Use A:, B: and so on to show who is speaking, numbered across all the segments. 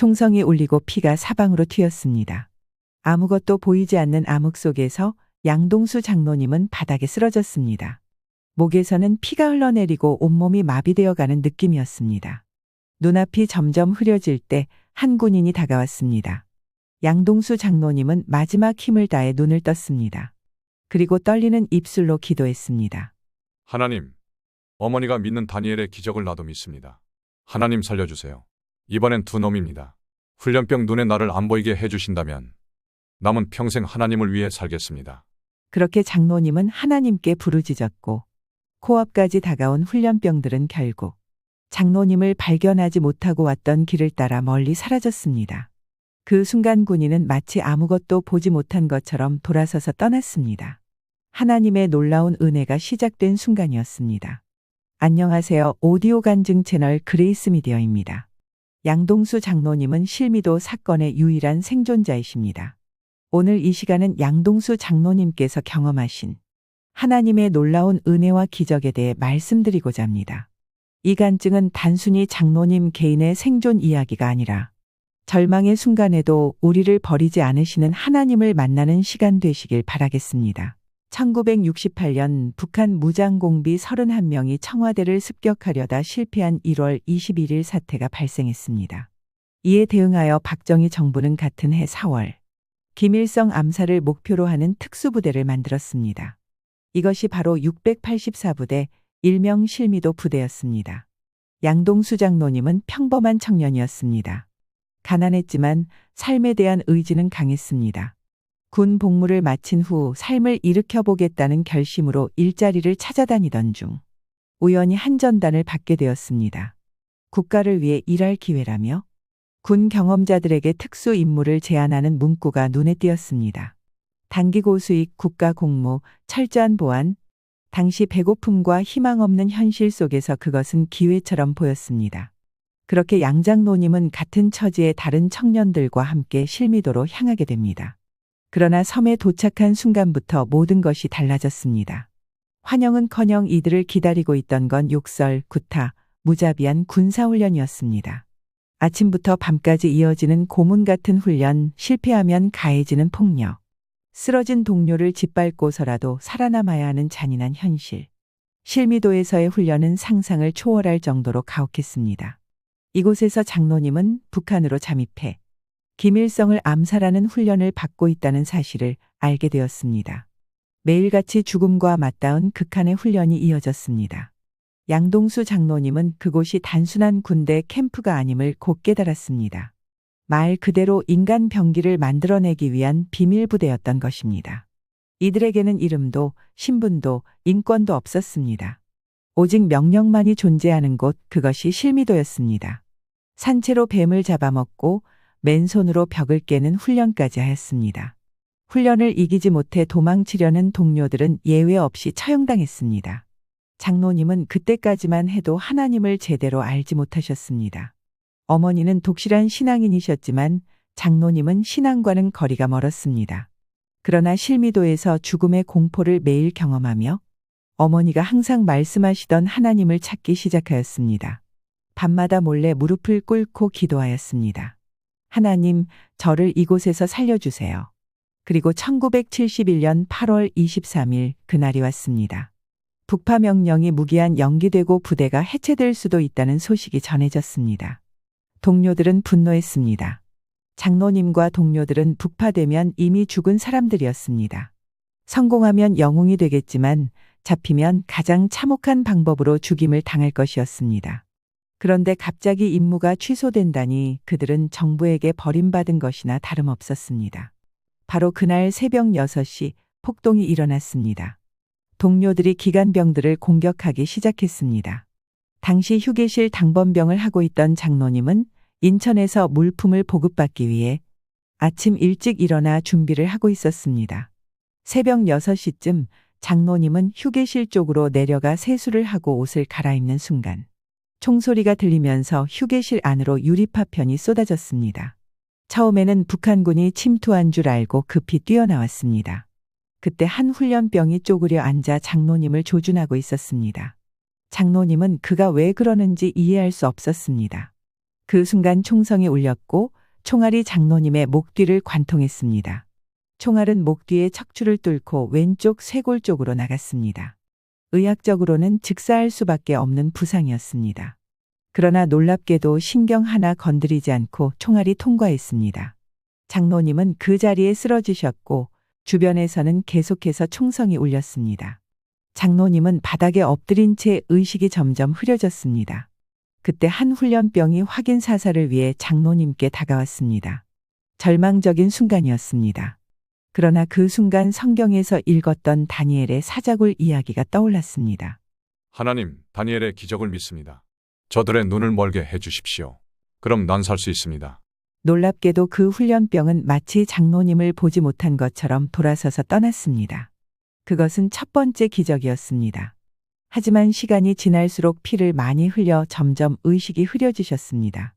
A: 총성이 울리고 피가 사방으로 튀었습니다. 아무것도 보이지 않는 암흑 속에서 양동수 장로님은 바닥에 쓰러졌습니다. 목에서는 피가 흘러내리고 온몸이 마비되어 가는 느낌이었습니다. 눈앞이 점점 흐려질 때 한 군인이 다가왔습니다. 양동수 장로님은 마지막 힘을 다해 눈을 떴습니다. 그리고 떨리는 입술로 기도했습니다.
B: 하나님, 어머니가 믿는 다니엘의 기적을 나도 믿습니다. 하나님 살려주세요. 이번엔 두 놈입니다. 훈련병 눈에 나를 안 보이게 해주신다면 남은 평생 하나님을 위해 살겠습니다.
A: 그렇게 장로님은 하나님께 부르짖었고 코앞까지 다가온 훈련병들은 결국 장로님을 발견하지 못하고 왔던 길을 따라 멀리 사라졌습니다. 그 순간 군인은 마치 아무것도 보지 못한 것처럼 돌아서서 떠났습니다. 하나님의 놀라운 은혜가 시작된 순간이었습니다. 안녕하세요. 오디오 간증 채널 그레이스 미디어입니다. 양동수 장로님은 실미도 사건의 유일한 생존자이십니다. 오늘 이 시간은 양동수 장로님께서 경험하신 하나님의 놀라운 은혜와 기적에 대해 말씀드리고자 합니다. 이 간증은 단순히 장로님 개인의 생존 이야기가 아니라 절망의 순간에도 우리를 버리지 않으시는 하나님을 만나는 시간 되시길 바라겠습니다. 1968년 북한 무장공비 31명이 청와대를 습격하려다 실패한 1월 21일 사태가 발생했습니다. 이에 대응하여 박정희 정부는 같은 해 4월 김일성 암살을 목표로 하는 특수부대를 만들었습니다. 이것이 바로 684부대 일명 실미도 부대였습니다. 양동수 장로님은 평범한 청년이었습니다. 가난했지만 삶에 대한 의지는 강했습니다. 군 복무를 마친 후 삶을 일으켜보겠다는 결심으로 일자리를 찾아다니던 중 우연히 한 전단을 받게 되었습니다. 국가를 위해 일할 기회라며 군 경험자들에게 특수 임무를 제안하는 문구가 눈에 띄었습니다. 단기 고수익 국가 공모, 철저한 보안, 당시 배고픔과 희망 없는 현실 속에서 그것은 기회처럼 보였습니다. 그렇게 양 장로님은 같은 처지의 다른 청년들과 함께 실미도로 향하게 됩니다. 그러나 섬에 도착한 순간부터 모든 것이 달라졌습니다. 환영은커녕 이들을 기다리고 있던 건 욕설, 구타, 무자비한 군사훈련이었습니다. 아침부터 밤까지 이어지는 고문 같은 훈련, 실패하면 가해지는 폭력, 쓰러진 동료를 짓밟고서라도 살아남아야 하는 잔인한 현실. 실미도에서의 훈련은 상상을 초월할 정도로 가혹했습니다. 이곳에서 장로님은 북한으로 잠입해 김일성을 암살하는 훈련을 받고 있다는 사실을 알게 되었습니다. 매일같이 죽음과 맞닿은 극한의 훈련이 이어졌습니다. 양동수 장로님은 그곳이 단순한 군대 캠프가 아님을 곧 깨달았습니다. 말 그대로 인간 병기를 만들어내기 위한 비밀 부대였던 것입니다. 이들에게는 이름도 신분도 인권도 없었습니다. 오직 명령만이 존재하는 곳, 그것이 실미도였습니다. 산채로 뱀을 잡아먹고 맨손으로 벽을 깨는 훈련까지 하였습니다. 훈련을 이기지 못해 도망치려는 동료들은 예외 없이 처형당했습니다. 장로님은 그때까지만 해도 하나님을 제대로 알지 못하셨습니다. 어머니는 독실한 신앙인이셨지만 장로님은 신앙과는 거리가 멀었습니다. 그러나 실미도에서 죽음의 공포를 매일 경험하며 어머니가 항상 말씀하시던 하나님을 찾기 시작하였습니다. 밤마다 몰래 무릎을 꿇고 기도하였습니다. 하나님, 저를 이곳에서 살려주세요. 그리고 1971년 8월 23일 그날이 왔습니다. 북파 명령이 무기한 연기되고 부대가 해체될 수도 있다는 소식이 전해졌습니다. 동료들은 분노했습니다. 장로님과 동료들은 북파되면 이미 죽은 사람들이었습니다. 성공하면 영웅이 되겠지만 잡히면 가장 참혹한 방법으로 죽임을 당할 것이었습니다. 그런데 갑자기 임무가 취소된다니 그들은 정부에게 버림받은 것이나 다름없었습니다. 바로 그날 새벽 6시 폭동이 일어났습니다. 동료들이 기관병들을 공격하기 시작했습니다. 당시 휴게실 당번병을 하고 있던 장로님은 인천에서 물품을 보급받기 위해 아침 일찍 일어나 준비를 하고 있었습니다. 새벽 6시쯤 장로님은 휴게실 쪽으로 내려가 세수를 하고 옷을 갈아입는 순간 총소리가 들리면서 휴게실 안으로 유리파편이 쏟아졌습니다. 처음에는 북한군이 침투한 줄 알고 급히 뛰어나왔습니다. 그때 한 훈련병이 쪼그려 앉아 장로님을 조준하고 있었습니다. 장로님은 그가 왜 그러는지 이해할 수 없었습니다. 그 순간 총성이 울렸고 총알이 장로님의 목 뒤를 관통했습니다. 총알은 목 뒤에 척추를 뚫고 왼쪽 쇄골 쪽으로 나갔습니다. 의학적으로는 즉사할 수밖에 없는 부상이었습니다. 그러나 놀랍게도 신경 하나 건드리지 않고 총알이 통과했습니다. 장로님은 그 자리에 쓰러지셨고 주변에서는 계속해서 총성이 울렸습니다. 장로님은 바닥에 엎드린 채 의식이 점점 흐려졌습니다. 그때 한 훈련병이 확인 사살을 위해 장로님께 다가왔습니다. 절망적인 순간이었습니다. 그러나 그 순간 성경에서 읽었던 다니엘의 사자굴 이야기가 떠올랐습니다.
B: 하나님, 다니엘의 기적을 믿습니다. 저들의 눈을 멀게 해 주십시오. 그럼 난 살 수 있습니다.
A: 놀랍게도 그 훈련병은 마치 장로님을 보지 못한 것처럼 돌아서서 떠났습니다. 그것은 첫 번째 기적이었습니다. 하지만 시간이 지날수록 피를 많이 흘려 점점 의식이 흐려지셨습니다.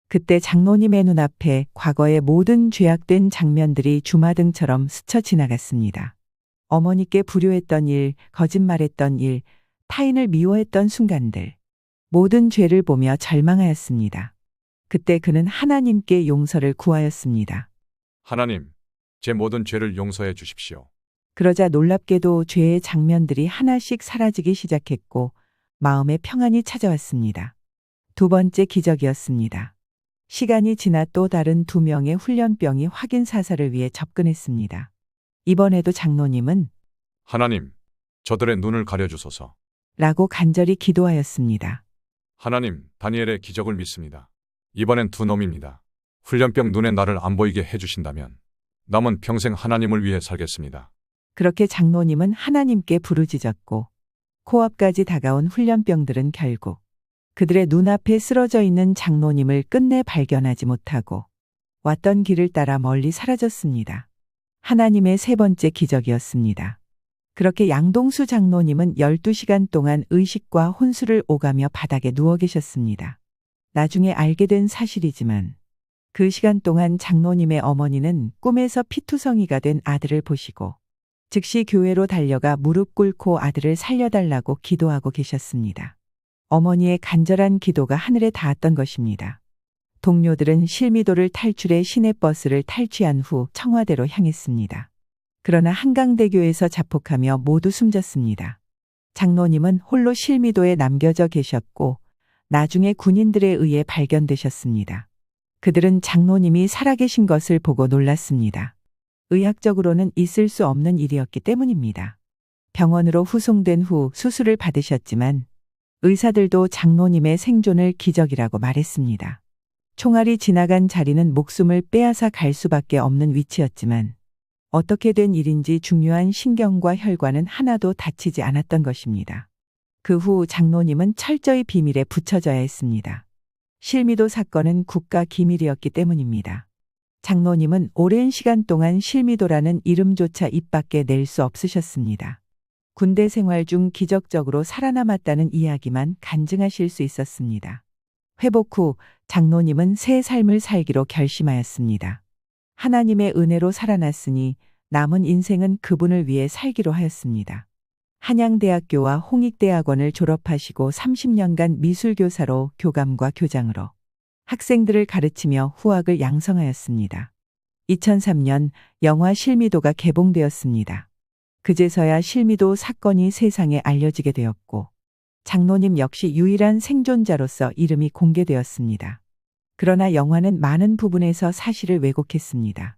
A: 그때 장로님의 눈앞에 과거의 모든 죄악된 장면들이 주마등처럼 스쳐 지나갔습니다. 어머니께 불효했던 일, 거짓말했던 일, 타인을 미워했던 순간들, 모든 죄를 보며 절망하였습니다. 그때 그는 하나님께 용서를 구하였습니다.
B: 하나님, 제 모든 죄를 용서해 주십시오.
A: 그러자 놀랍게도 죄의 장면들이 하나씩 사라지기 시작했고 마음의 평안이 찾아왔습니다. 두 번째 기적이었습니다. 시간이 지나 또 다른 두 명의 훈련병이 확인 사살을 위해 접근했습니다. 이번에도 장로님은
B: 하나님, 저들의 눈을 가려주소서.
A: 라고 간절히 기도하였습니다.
B: 하나님, 다니엘의 기적을 믿습니다. 이번엔 두 놈입니다. 훈련병 눈에 나를 안 보이게 해주신다면 남은 평생 하나님을 위해 살겠습니다.
A: 그렇게 장로님은 하나님께 부르짖었고 코앞까지 다가온 훈련병들은 결국 그들의 눈앞에 쓰러져 있는 장로님을 끝내 발견하지 못하고 왔던 길을 따라 멀리 사라졌습니다. 하나님의 세 번째 기적이었습니다. 그렇게 양동수 장로님은 12시간 동안 의식과 혼수를 오가며 바닥에 누워 계셨습니다. 나중에 알게 된 사실이지만 그 시간 동안 장로님의 어머니는 꿈에서 피투성이가 된 아들을 보시고 즉시 교회로 달려가 무릎 꿇고 아들을 살려달라고 기도하고 계셨습니다. 어머니의 간절한 기도가 하늘에 닿았던 것입니다. 동료들은 실미도를 탈출해 시내버스를 탈취한 후 청와대로 향했습니다. 그러나 한강대교에서 자폭하며 모두 숨졌습니다. 장로님은 홀로 실미도에 남겨져 계셨고 나중에 군인들에 의해 발견되셨습니다. 그들은 장로님이 살아계신 것을 보고 놀랐습니다. 의학적으로는 있을 수 없는 일이었기 때문입니다. 병원으로 후송된 후 수술을 받으셨지만 의사들도 장로님의 생존을 기적이라고 말했습니다. 총알이 지나간 자리는 목숨을 빼앗아 갈 수밖에 없는 위치였지만 어떻게 된 일인지 중요한 신경과 혈관은 하나도 다치지 않았던 것입니다. 그 후 장로님은 철저히 비밀에 붙여져야 했습니다. 실미도 사건은 국가 기밀이었기 때문입니다. 장로님은 오랜 시간 동안 실미도라는 이름조차 입 밖에 낼 수 없으셨습니다. 군대 생활 중 기적적으로 살아남았다는 이야기만 간증하실 수 있었습니다. 회복 후 장로님은 새 삶을 살기로 결심하였습니다. 하나님의 은혜로 살아났으니 남은 인생은 그분을 위해 살기로 하였습니다. 한양대학교와 홍익대학원을 졸업하시고 30년간 미술교사로 교감과 교장으로 학생들을 가르치며 후학을 양성하였습니다. 2003년 영화 실미도가 개봉되었습니다. 그제서야 실미도 사건이 세상에 알려지게 되었고 장로님 역시 유일한 생존자로서 이름이 공개되었습니다. 그러나 영화는 많은 부분에서 사실을 왜곡했습니다.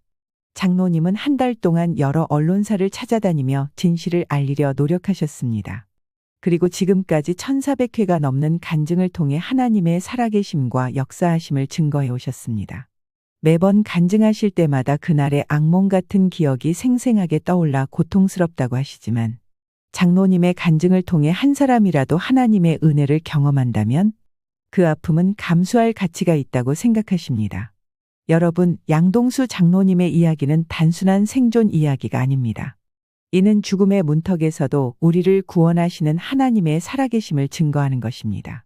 A: 장로님은 한 달 동안 여러 언론사를 찾아다니며 진실을 알리려 노력하셨습니다. 그리고 지금까지 1400회가 넘는 간증을 통해 하나님의 살아계심과 역사하심을 증거해 오셨습니다. 매번 간증하실 때마다 그날의 악몽 같은 기억이 생생하게 떠올라 고통스럽다고 하시지만 장로님의 간증을 통해 한 사람이라도 하나님의 은혜를 경험한다면 그 아픔은 감수할 가치가 있다고 생각하십니다. 여러분, 양동수 장로님의 이야기는 단순한 생존 이야기가 아닙니다. 이는 죽음의 문턱에서도 우리를 구원하시는 하나님의 살아계심을 증거하는 것입니다.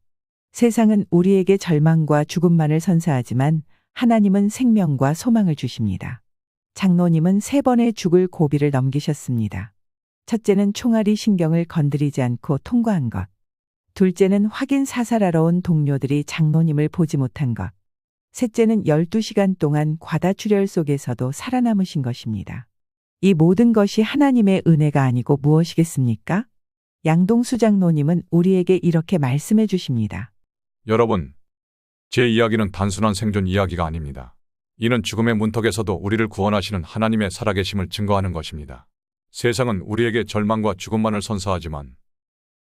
A: 세상은 우리에게 절망과 죽음만을 선사하지만 하나님은 생명과 소망을 주십니다. 장로님은 3번의 죽을 고비를 넘기셨습니다. 첫째는 총알이 신경을 건드리지 않고 통과한 것. 둘째는 확인 사살하러 온 동료들이 장로님을 보지 못한 것. 셋째는 12시간 동안 과다출혈 속에서도 살아남으신 것입니다. 이 모든 것이 하나님의 은혜가 아니고 무엇이겠습니까? 양동수 장로님은 우리에게 이렇게 말씀해 주십니다.
B: 여러분, 제 이야기는 단순한 생존 이야기가 아닙니다. 이는 죽음의 문턱에서도 우리를 구원하시는 하나님의 살아계심을 증거하는 것입니다. 세상은 우리에게 절망과 죽음만을 선사하지만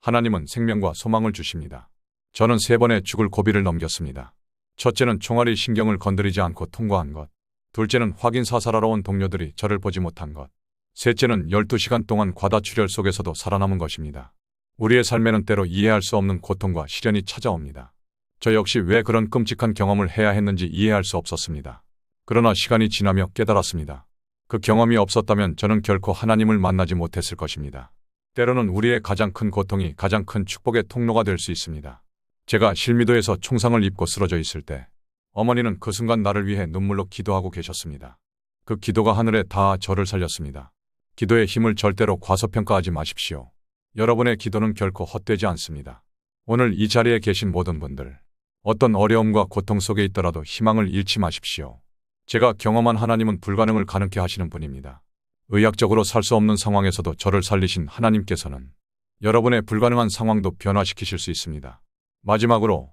B: 하나님은 생명과 소망을 주십니다. 저는 3번의 죽을 고비를 넘겼습니다. 첫째는 총알이 신경을 건드리지 않고 통과한 것. 둘째는 확인 사살하러 온 동료들이 저를 보지 못한 것. 셋째는 12시간 동안 과다출혈 속에서도 살아남은 것입니다. 우리의 삶에는 때로 이해할 수 없는 고통과 시련이 찾아옵니다. 저 역시 왜 그런 끔찍한 경험을 해야 했는지 이해할 수 없었습니다. 그러나 시간이 지나며 깨달았습니다. 그 경험이 없었다면 저는 결코 하나님을 만나지 못했을 것입니다. 때로는 우리의 가장 큰 고통이 가장 큰 축복의 통로가 될 수 있습니다. 제가 실미도에서 총상을 입고 쓰러져 있을 때 어머니는 그 순간 나를 위해 눈물로 기도하고 계셨습니다. 그 기도가 하늘에 닿아 저를 살렸습니다. 기도의 힘을 절대로 과소평가하지 마십시오. 여러분의 기도는 결코 헛되지 않습니다. 오늘 이 자리에 계신 모든 분들, 어떤 어려움과 고통 속에 있더라도 희망을 잃지 마십시오. 제가 경험한 하나님은 불가능을 가능케 하시는 분입니다. 의학적으로 살 수 없는 상황에서도 저를 살리신 하나님께서는 여러분의 불가능한 상황도 변화시키실 수 있습니다. 마지막으로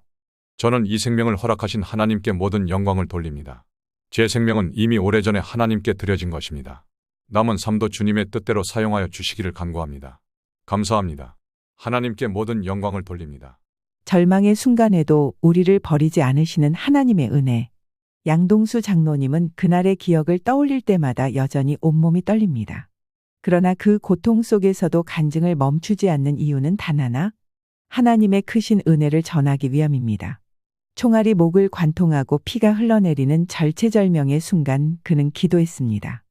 B: 저는 이 생명을 허락하신 하나님께 모든 영광을 돌립니다. 제 생명은 이미 오래전에 하나님께 드려진 것입니다. 남은 삶도 주님의 뜻대로 사용하여 주시기를 간구합니다. 감사합니다. 하나님께 모든 영광을 돌립니다.
A: 절망의 순간에도 우리를 버리지 않으시는 하나님의 은혜. 양동수 장로님은 그날의 기억을 떠올릴 때마다 여전히 온몸이 떨립니다. 그러나 그 고통 속에서도 간증을 멈추지 않는 이유는 단 하나, 하나님의 크신 은혜를 전하기 위함입니다. 총알이 목을 관통하고 피가 흘러내리는 절체절명의 순간 그는 기도했습니다.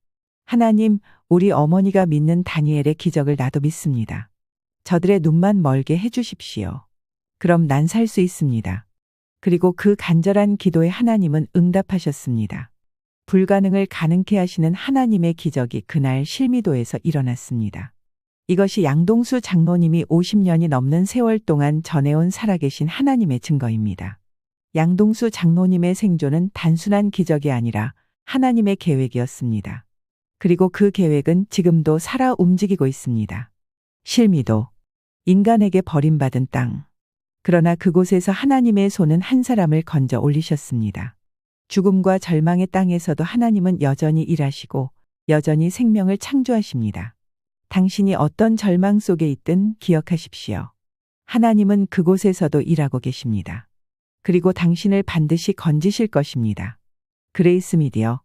A: 하나님, 우리 어머니가 믿는 다니엘의 기적을 나도 믿습니다. 저들의 눈만 멀게 해주십시오. 그럼 난 살 수 있습니다. 그리고 그 간절한 기도에 하나님은 응답하셨습니다. 불가능을 가능케 하시는 하나님의 기적이 그날 실미도에서 일어났습니다. 이것이 양동수 장로님이 50년이 넘는 세월 동안 전해온 살아계신 하나님의 증거입니다. 양동수 장로님의 생존은 단순한 기적이 아니라 하나님의 계획이었습니다. 그리고 그 계획은 지금도 살아 움직이고 있습니다. 실미도, 인간에게 버림받은 땅. 그러나 그곳에서 하나님의 손은 한 사람을 건져 올리셨습니다. 죽음과 절망의 땅에서도 하나님은 여전히 일하시고 여전히 생명을 창조하십니다. 당신이 어떤 절망 속에 있든 기억하십시오. 하나님은 그곳에서도 일하고 계십니다. 그리고 당신을 반드시 건지실 것입니다. 그레이스 미디어